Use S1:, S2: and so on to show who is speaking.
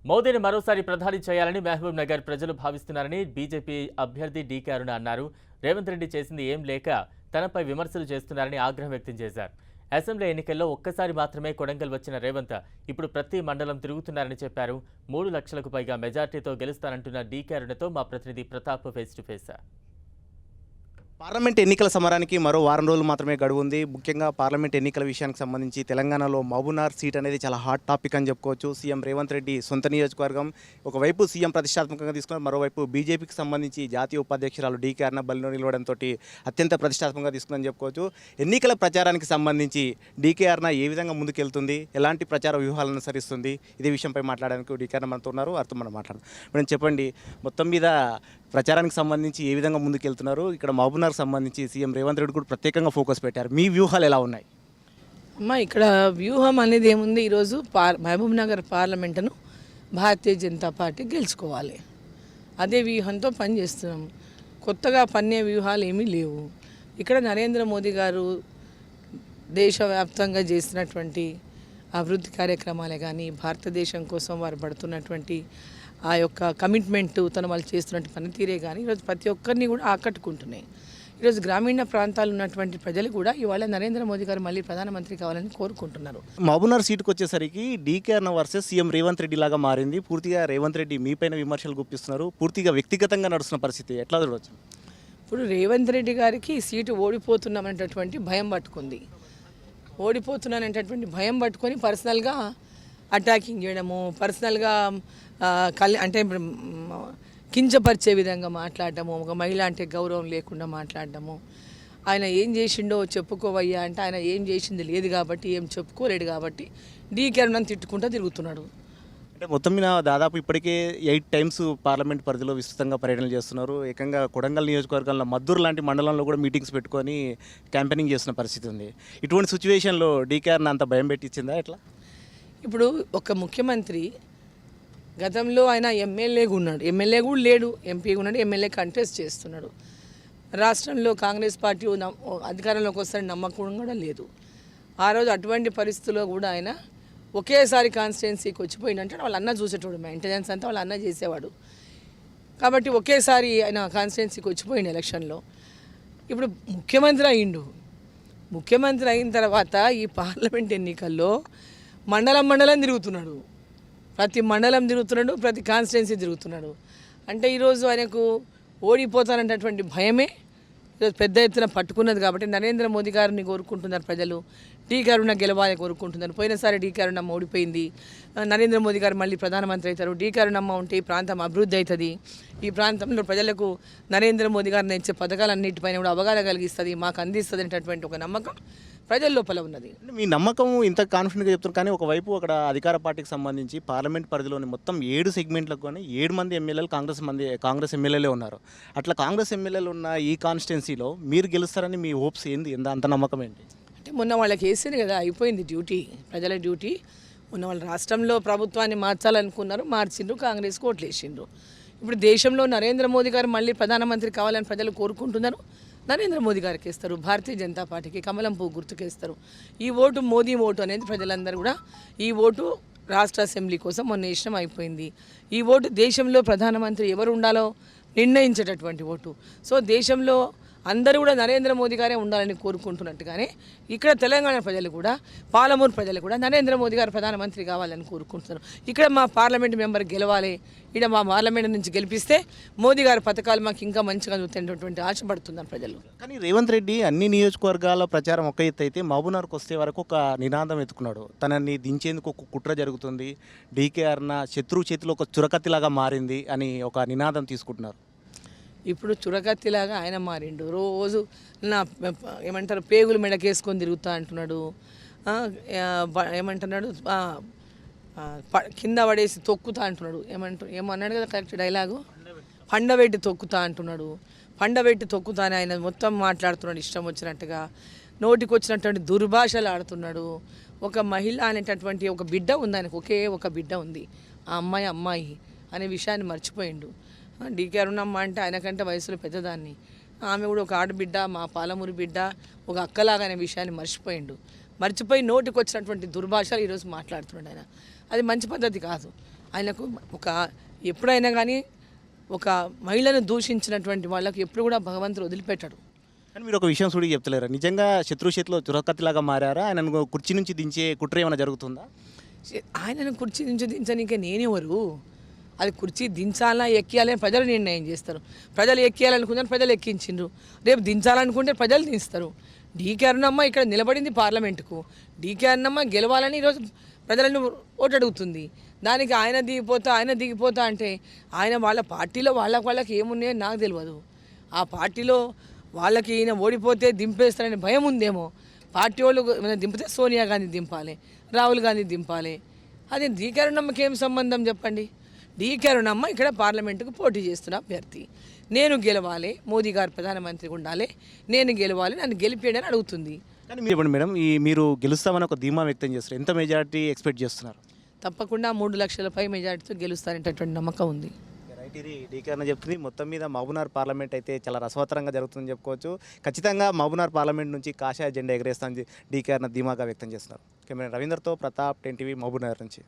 S1: మోదీని మరోసారి ప్రధాని చేయాలని మహబూబ్ నగర్ ప్రజలు భావిస్తున్నారని బీజేపీ అభ్యర్థి డీకే అరుణ అన్నారు. రేవంత్ రెడ్డి చేసింది ఏం లేక తనపై విమర్శలు చేస్తున్నారని ఆగ్రహం వ్యక్తం చేశారు. అసెంబ్లీ ఎన్నికల్లో ఒక్కసారి మాత్రమే కొడంగల్ వచ్చిన రేవంత్ ఇప్పుడు ప్రతి మండలం తిరుగుతున్నారని చెప్పారు. 3 లక్షలకు పైగా మెజార్టీతో గెలుస్తానంటున్న డీకే అరుణతో మా ప్రతినిధి Pratap face to face.
S2: Parliament ఎన్నికల సమరానికి మరో వారం రోజులు మాత్రమే గడువు ఉంది. ముఖ్యంగా పార్లమెంట్ ఎన్నికల విషయానికి సంబంధించి తెలంగాణలో మహబూబ్నగర్ సీట్ అనేది చాలా హాట్ టాపిక్ అని చెప్పుకోవచ్చు. సీఎం రేవంత్ రెడ్డి సొంత నియోజకవర్గం. ఒకవైపు సీఎం ప్రతిష్టాత్మకంగా తీసుకున్నారు, మరోవైపు బీజేపీకి సంబంధించి జాతీయ ఉపాధ్యక్షురాలు డీకే అరుణ బరిలో నిలవడంతో అత్యంత ప్రతిష్టాత్మకంగా తీసుకుందని చెప్పుకోవచ్చు. ఎన్నికల ప్రచారానికి సంబంధించి డీకే అరుణ ఏ విధంగా ముందుకెళ్తుంది, ఎలాంటి ప్రచార వ్యూహాలను అనుసరిస్తుంది, ఇదే విషయంపై మాట్లాడడానికి డీకే అరుణ మనతో ఉన్నారు. వారితో మనం మాట్లాడదాం. మనం చెప్పండి, మొత్తం మీద ప్రచారానికి సంబంధించి ఏ విధంగా ముందుకెళ్తున్నారు? ఇక్కడ మహబూబ్నగర్ సంబంధించి సీఎం రేవంత్ రెడ్డి కూడా ప్రత్యేకంగా ఫోకస్ పెట్టారు. మీ వ్యూహాలు ఎలా ఉన్నాయి?
S3: ఇక్కడ వ్యూహం అనేది ఏముంది, ఈరోజు మహబూబ్నగర్ పార్లమెంటును భారతీయ జనతా పార్టీ గెలుచుకోవాలి, అదే వ్యూహంతో పనిచేస్తున్నాం. కొత్తగా పన్నే వ్యూహాలు ఏమీ లేవు. ఇక్కడ నరేంద్ర మోదీ గారు దేశవ్యాప్తంగా చేసినటువంటి అభివృద్ధి కార్యక్రమాలే కానీ, భారతదేశం కోసం వారు పడుతున్నటువంటి ఆ యొక్క కమిట్మెంట్, వాళ్ళు చేస్తున్నటువంటి పనితీరే కానీ ఈరోజు ప్రతి ఒక్కరిని కూడా ఆకట్టుకుంటున్నాయి. ఈరోజు గ్రామీణ ప్రాంతాలు ఉన్నటువంటి ప్రజలు కూడా ఇవాళ నరేంద్ర మోదీ గారు మళ్ళీ ప్రధానమంత్రి కావాలని కోరుకుంటున్నారు.
S2: మహబూబ్నగర్ సీటుకు వచ్చేసరికి డీకే అరుణ వర్సెస్ సీఎం రేవంత్ రెడ్డి లాగా మారింది. పూర్తిగా రేవంత్ రెడ్డి మీపైన విమర్శలు గుప్పిస్తున్నారు. పూర్తిగా వ్యక్తిగతంగా నడుస్తున్న పరిస్థితి ఎట్లా చూడవచ్చు?
S3: ఇప్పుడు రేవంత్ రెడ్డి గారికి సీటు ఓడిపోతున్నామనేటటువంటి భయం పట్టుకుంది. ఓడిపోతున్నాననేటటువంటి భయం పట్టుకొని పర్సనల్గా అటాకింగ్ చేయడము, పర్సనల్గా అంటే కించపరిచే విధంగా మాట్లాడటము, ఒక మహిళ అంటే గౌరవం లేకుండా మాట్లాడటము. ఆయన ఏం చేసిండో చెప్పుకోవయ్యా అంటే ఆయన ఏం చేసింది లేదు కాబట్టి, ఏం చెప్పుకోలేడు కాబట్టి డీకే అరుణను తిట్టుకుంటూ తిరుగుతున్నాడు.
S2: అంటే మొత్తం మీద దాదాపు ఇప్పటికే 8 టైమ్స్ పార్లమెంట్ పరిధిలో విస్తృతంగా పర్యటనలు చేస్తున్నారు. ఏకంగా కొడంగల్ నియోజకవర్గంలో మద్దూరు లాంటి మండలంలో కూడా మీటింగ్స్ పెట్టుకొని క్యాంపెయినింగ్ చేస్తున్న పరిస్థితి ఉంది. ఇటువంటి సిచ్యువేషన్లో డీకే అరుణ అంత భయం పెట్టించిందా ఎట్లా?
S3: ఇప్పుడు ఒక ముఖ్యమంత్రి గతంలో ఆయన ఎమ్మెల్యేగా ఉన్నాడు, ఎమ్మెల్యే కూడా లేడు, ఎంపీగా ఉన్నాడు, ఎమ్మెల్యే కంటెస్ట్ చేస్తున్నాడు. రాష్ట్రంలో కాంగ్రెస్ పార్టీ అధికారంలోకి వస్తారని నమ్మకం కూడా లేదు. ఆ రోజు అటువంటి పరిస్థితుల్లో కూడా ఆయన ఒకేసారి కాన్స్టిట్యున్సీకి వచ్చిపోయిందంటే వాళ్ళ అన్న చూసేటోడు, మెయింటెనెన్స్ అంతా వాళ్ళ అన్న చేసేవాడు. కాబట్టి ఒకేసారి ఆయన కాన్స్టిట్యున్సీకి వచ్చిపోయింది ఎలక్షన్లో. ఇప్పుడు ముఖ్యమంత్రి అయ్యిండు. ముఖ్యమంత్రి అయిన తర్వాత ఈ పార్లమెంట్ ఎన్నికల్లో మండలం తిరుగుతున్నాడు, ప్రతి మండలం తిరుగుతున్నాడు, ప్రతి కాన్స్టిట్యున్సీ తిరుగుతున్నాడు. అంటే ఈరోజు ఆయనకు ఓడిపోతానన్నటువంటి భయమే ఈరోజు పెద్ద ఎత్తున పట్టుకున్నది. కాబట్టి నరేంద్ర మోదీ గారిని కోరుకుంటున్నారు ప్రజలు, డీకే అరుణ గెలవాలని కోరుకుంటున్నారు. పోయినసారి డీకే అరుణమ్మ ఓడిపోయింది, నరేంద్ర మోదీ గారు మళ్ళీ ప్రధానమంత్రి అవుతారు. డీకే అరుణమ్మ ఉంటే ఈ ప్రాంతం అభివృద్ధి అవుతుంది, ఈ ప్రాంతంలో ప్రజలకు నరేంద్ర మోదీ గారిని ఇచ్చే పథకాలన్నింటిపైన కూడా అవగాహన కలిగిస్తుంది, మాకు అందిస్తుంది అనేటటువంటి ఒక నమ్మకం ప్రజల లోపల ఉన్నది.
S2: మీ నమ్మకం ఇంత కాన్ఫిడెంట్గా చెప్తున్నారు, కానీ ఒకవైపు అక్కడ అధికార పార్టీకి సంబంధించి పార్లమెంట్ పరిధిలోని మొత్తం 7 సెగ్మెంట్లకు కానీ 7 మంది ఎమ్మెల్యేలు కాంగ్రెస్ ఎమ్మెల్యేలే ఉన్నారు. అట్లా కాంగ్రెస్ ఎమ్మెల్యేలు ఉన్న ఈ కాన్స్టిట్యున్సీలో మీరు గెలుస్తారని మీ హోప్స్ ఏంది? అంత నమ్మకం ఏంటి?
S3: అంటే మొన్న వాళ్ళకి వేసింది కదా, అయిపోయింది డ్యూటీ, ప్రజల డ్యూటీ. మొన్న వాళ్ళ రాష్ట్రంలో ప్రభుత్వాన్ని మార్చాలనుకున్నారు, మార్చిండ్రు, కాంగ్రెస్కి ఓట్లు వేసిండ్రు. ఇప్పుడు దేశంలో నరేంద్ర మోదీ గారు మళ్ళీ ప్రధానమంత్రి కావాలని ప్రజలు కోరుకుంటున్నారు. నరేంద్ర మోదీ గారికి వేస్తారు, భారతీయ జనతా పార్టీకి కమలం పువ్వు గుర్తుకేస్తారు. ఈ ఓటు మోదీ ఓటు అనేది ప్రజలందరూ కూడా ఈ ఓటు రాష్ట్ర అసెంబ్లీ కోసం మొన్న వేయడం అయిపోయింది. ఈ ఓటు దేశంలో ప్రధానమంత్రి ఎవరు ఉండాలో నిర్ణయించేటటువంటి ఓటు. సో దేశంలో అందరూ కూడా నరేంద్ర మోదీ గారే ఉండాలని కోరుకుంటున్నట్టుగానే ఇక్కడ తెలంగాణ ప్రజలు కూడా, పాలమూరు ప్రజలు కూడా నరేంద్ర మోదీ గారు ప్రధానమంత్రి కావాలని కోరుకుంటున్నారు. ఇక్కడ మా పార్లమెంట్ మెంబర్ గెలవాలి, ఇక్కడ మా పార్లమెంట్ నుంచి గెలిపిస్తే మోదీ గారి పథకాలు మాకు ఇంకా మంచిగా చూసేటటువంటి ఆశపడుతున్నారు ప్రజలు.
S2: కానీ రేవంత్ రెడ్డి అన్ని నియోజకవర్గాల ప్రచారం ఒక ఎత్తు అయితే మహబూబ్నగర్కి వస్తే వరకు ఒక నినాదం ఎత్తుకున్నాడు. తనని దించేందుకు ఒక కుట్ర జరుగుతుంది, డీకే అరుణ శత్రువు చేతిలో ఒక చురకత్తిలాగా మారింది అని ఒక నినాదం తీసుకుంటున్నారు.
S3: ఇప్పుడు చురకత్తిలాగా ఆయన మారిండు. రోజు నా ఏమంటారు పేగులు మెడకేసుకొని తిరుగుతా అంటున్నాడు, ఏమంటున్నాడు కింద పడేసి తొక్కుతా అంటున్నాడు, ఏమన్నాడు కదా కరెక్ట్ డైలాగు, పండబెట్టి తొక్కుతా అంటున్నాడు. పండబెట్టి తొక్కుతానే ఆయన మొత్తం మాట్లాడుతున్నాడు ఇష్టం వచ్చినట్టుగా, నోటికి వచ్చినటువంటి దుర్భాషలు ఆడుతున్నాడు. ఒక మహిళ అనేటటువంటి ఒక బిడ్డ ఉంది ఆయనకు, ఒకే ఒక బిడ్డ ఉంది, ఆ అమ్మాయి అనే విషయాన్ని మర్చిపోయిండు. డీకే అరుణమ్మ అంటే ఆయనకంటే వయసులో పెద్దదాన్ని, ఆమె కూడా ఒక ఆడబిడ్డ, మా పాలమూరు బిడ్డ, ఒక అక్కలాగా అనే విషయాన్ని మర్చిపోయి నోటికి వచ్చినటువంటి దుర్భాషలు ఈరోజు మాట్లాడుతున్నాడు ఆయన. అది మంచి పద్ధతి కాదు. ఆయనకు ఒక ఎప్పుడైనా కానీ ఒక మహిళను దూషించినటువంటి వాళ్ళకు ఎప్పుడు కూడా భగవంతుడు వదిలిపెట్టాడు.
S2: కానీ మీరు ఒక విషయం చూడి చెప్తలేరా, నిజంగా శత్రు చేతిలో చురకత్తిలాగా మారారా? ఆయనను కుర్చీ నుంచి దించే కుట్ర ఏమైనా జరుగుతుందా?
S3: ఆయనను కుర్చీ నుంచి దించనీకే నేనెవరు? అది కుర్చీ దించాలా ఎక్కియాలని ప్రజలు నిర్ణయం చేస్తారు. ప్రజలు ఎక్కియాలనుకున్నారు, ప్రజలు ఎక్కించిండ్రు. రేపు దించాలనుకుంటే ప్రజలు దించుతారు. డీకే అరుణమ్మ ఇక్కడ నిలబడింది పార్లమెంటుకు. డీకే అరుణమ్మ గెలవాలని ఈరోజు ప్రజలను ఓటు అడుగుతుంది. దానికి ఆయన దిగిపోతా అంటే ఆయన వాళ్ళ పార్టీలో వాళ్ళకి ఏమున్నాయో నాకు తెలియదు. ఆ పార్టీలో వాళ్ళకి ఈయన ఓడిపోతే దింపేస్తారనే భయం ఉందేమో. పార్టీ వాళ్ళు దింపితే సోనియా గాంధీ దింపాలి, రాహుల్ గాంధీ దింపాలి. అది డీకే అరుణమ్మకి ఏం సంబంధం చెప్పండి? డీకే అరుణమ్మ ఇక్కడ పార్లమెంటుకు పోటీ చేస్తున్న అభ్యర్థి. నేను గెలవాలి, మోదీ గారు ప్రధానమంత్రిగా ఉండాలి, నేను గెలవాలి, నన్ను గెలిపేయడని అడుగుతుంది.
S2: కానీ మీరు చెప్పండి మేడం, మీరు గెలుస్తామని ఒక ధీమా వ్యక్తం చేస్తారు, ఎంత మెజారిటీ ఎక్స్పెక్ట్ చేస్తున్నారు?
S3: తప్పకుండా 3 లక్షల పై మెజార్టీతో గెలుస్తారనేటటువంటి నమ్మకం ఉంది.
S2: రైట్, ఇది డీకే అన్న చెప్తుంది. మొత్తం మీద మహబూబ్నగర్ పార్లమెంట్ అయితే చాలా రసవత్తరంగా జరుగుతుందని చెప్పుకోవచ్చు. ఖచ్చితంగా మహబూబ్నగర్ పార్లమెంట్ నుంచి కాషాయ జెండా ఎగరేస్తానని డీకే అన్న ధీమాగా వ్యక్తం చేస్తున్నారు. కెమెరా రవీందర్తో ప్రతాప్, 10 టీవీ, మహబూబ్నగర్ నుంచి.